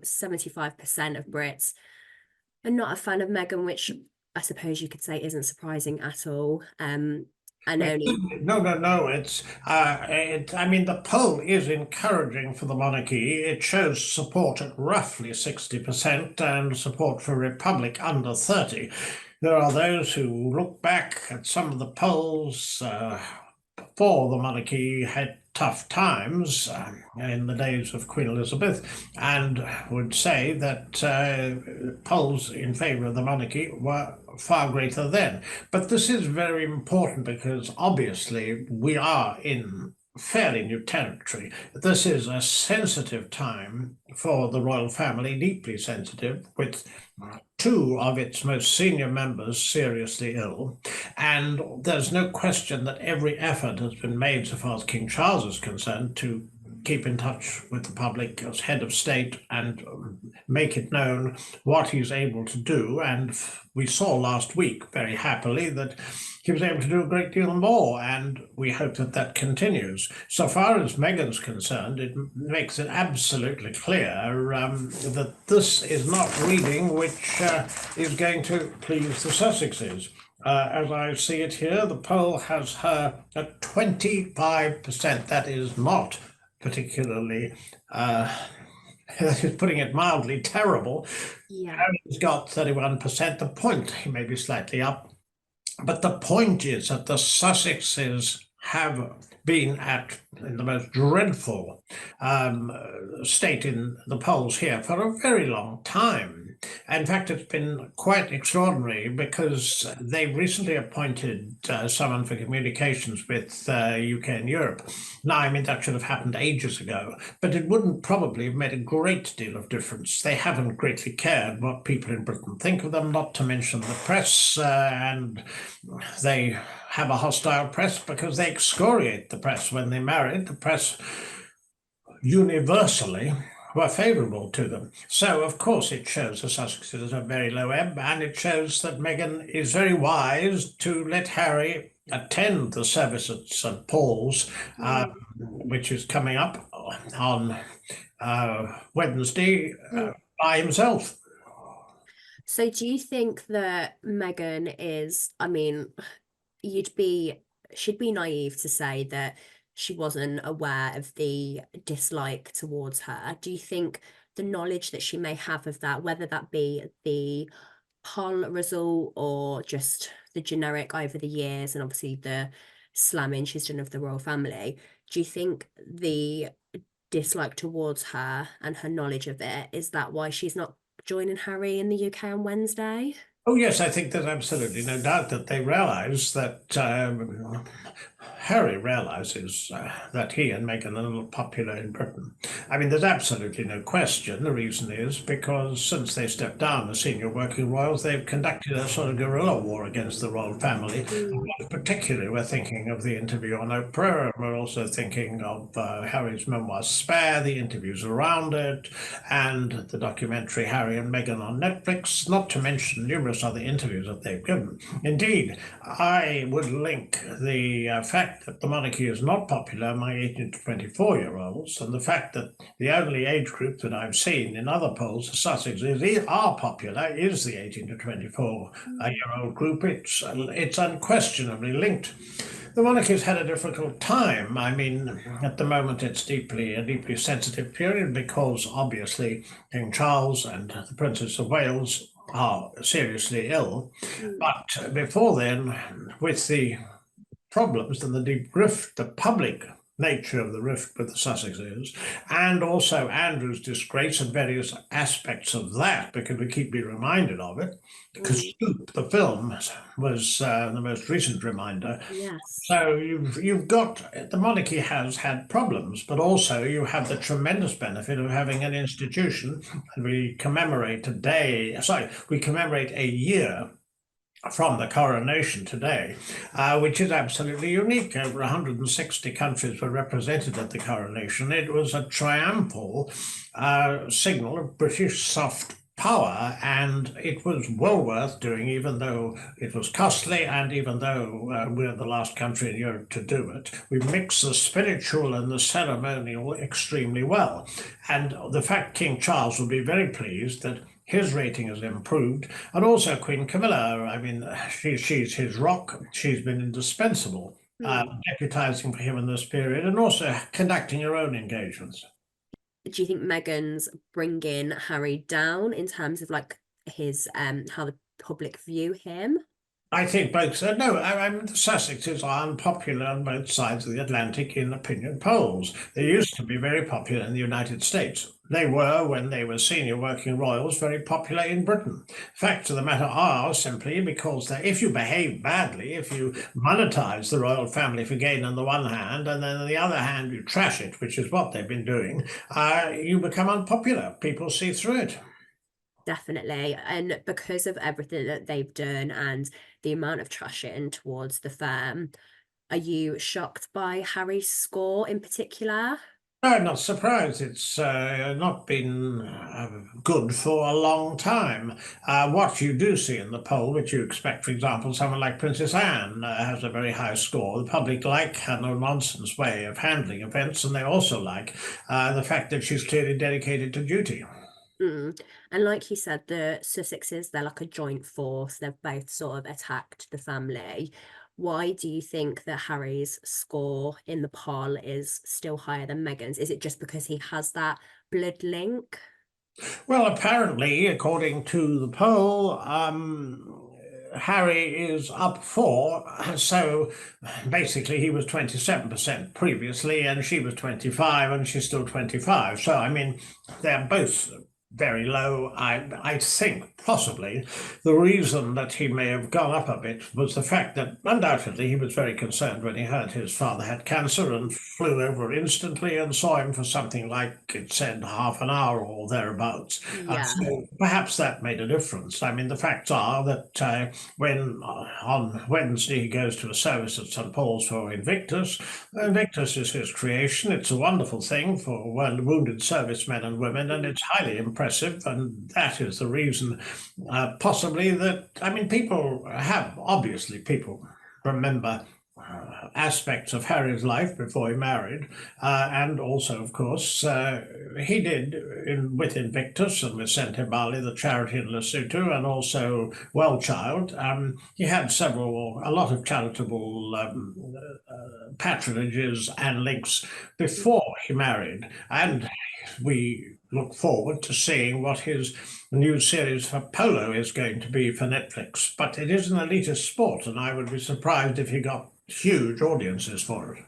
75% of Brits are not a fan of Meghan, which I suppose you could say isn't surprising at all. And only No. I mean, the poll is encouraging for the monarchy. It shows support at roughly 60% and support for Republic under 30. There are those who look back at some of the polls before the monarchy had tough times in the days of Queen Elizabeth, and would say that polls in favour of the monarchy were far greater then. But this is very important because obviously we are in fairly new territory. This is a sensitive time for the royal family, deeply sensitive, with two of its most senior members seriously ill. And there's no question that every effort has been made, so far as King Charles is concerned, to keep in touch with the public as head of state and make it known what he's able to do. And we saw last week, very happily, that he was able to do a great deal more, and we hope that that continues. So far as Meghan's concerned, it makes it absolutely clear that this is not reading which is going to please the Sussexes. As I see it here, the poll has her at 25%. That is not particularly, that is putting it mildly, terrible. yeah. Harry's got 31%. The point, he may be slightly up. But the point is that the Sussexes have been in the most dreadful state in the polls here for a very long time. In fact, it's been quite extraordinary because they've recently appointed someone for communications with UK and Europe. Now, I mean, that should have happened ages ago, but it wouldn't probably have made a great deal of difference. They haven't greatly cared what people in Britain think of them, not to mention the press, and they have a hostile press because they excoriate the press when they married. The press universally were favourable to them. So, of course, it shows the Sussexes are very low ebb, and it shows that Meghan is very wise to let Harry attend the service at St Paul's, which is coming up on Wednesday by himself. So do you think that Meghan is, I mean, she'd be naive to say that she wasn't aware of the dislike towards her. Do you think the knowledge that she may have of that, whether that be the poll result or just the generic over the years, and obviously the slamming she's done of the royal family, do you think the dislike towards her and her knowledge of it, is that why she's not joining Harry in the UK on Wednesday? Oh, yes, I think there's absolutely no doubt that they realise that Harry realises that he and Meghan are not popular in Britain. I mean, there's absolutely no question. The reason is because since they stepped down as senior working royals, they've conducted a sort of guerrilla war against the royal family. Particularly, we're thinking of the interview on Oprah, and we're also thinking of Harry's memoir Spare, the interviews around it, and the documentary Harry and Meghan on Netflix, not to mention numerous other interviews that they've given. Indeed, I would link the fact that the monarchy is not popular among 18 to 24-year-olds, and the fact that the only age group that I've seen in other polls, the Sussexes, are popular, is the 18 to 24-year-old group. It's unquestionably linked. The monarchy's had a difficult time. I mean, at the moment, it's a deeply sensitive period because obviously King Charles and the Princess of Wales are seriously ill. But before then, with the problems and the deep rift, the public nature of the rift with the Sussexes, and also Andrew's disgrace and various aspects of that, because we keep being reminded of it. Because the film was the most recent reminder. Yes. So you've got, the monarchy has had problems, but also you have the tremendous benefit of having an institution. And we commemorate a year from the coronation today, which is absolutely unique. Over 160 countries were represented at the coronation. It was a triumphal signal of British soft power, and it was well worth doing, even though it was costly, and even though we're the last country in Europe to do it. We mix the spiritual and the ceremonial extremely well. And the fact King Charles will be very pleased that his rating has improved, and also Queen Camilla. I mean, she's his rock. She's been indispensable, deputising for him in this period, and also conducting her own engagements. Do you think Meghan's bringing Harry down in terms of like his how the public view him? I think both. No, I mean, the Sussexes are unpopular on both sides of the Atlantic in opinion polls. They used to be very popular in the United States. They were, when they were senior working royals, very popular in Britain. Facts of the matter are simply because that if you behave badly, if you monetize the royal family for gain on the one hand, and then on the other hand you trash it, which is what they've been doing, you become unpopular. People see through it. Definitely. And because of everything that they've done and the amount of trashing towards the firm, are you shocked by Harry's score in particular? No, I'm not surprised. It's not been good for a long time. What you do see in the poll, which you expect, for example, someone like Princess Anne has a very high score. The public like her no-nonsense way of handling events, and they also like the fact that she's clearly dedicated to duty. And like you said, the Sussexes, they're like a joint force. They've both sort of attacked the family. Why do you think that Harry's score in the poll is still higher than Meghan's? Is it just because he has that blood link? Well, apparently, according to the poll, Harry is up 4. So basically, he was 27% previously, and she was 25, and she's still 25. So, I mean, they're both very low. I think possibly the reason that he may have gone up a bit was the fact that undoubtedly he was very concerned when he heard his father had cancer and flew over instantly and saw him for something like it said half an hour or thereabouts. Yeah. So perhaps that made a difference. I mean, the facts are that when on Wednesday he goes to a service at St. Paul's for Invictus, Invictus is his creation. It's a wonderful thing for wounded servicemen and women, and it's highly impressive. And that is the reason, possibly, that, I mean, people remember aspects of Harry's life before he married, and also, of course, he did with Invictus and with Sentebale, the charity in Lesotho, and also Well Child. He had a lot of charitable patronages and links before he married, and we look forward to seeing what his new series for polo is going to be for Netflix. But it is an elitist sport, and I would be surprised if he got huge audiences for it.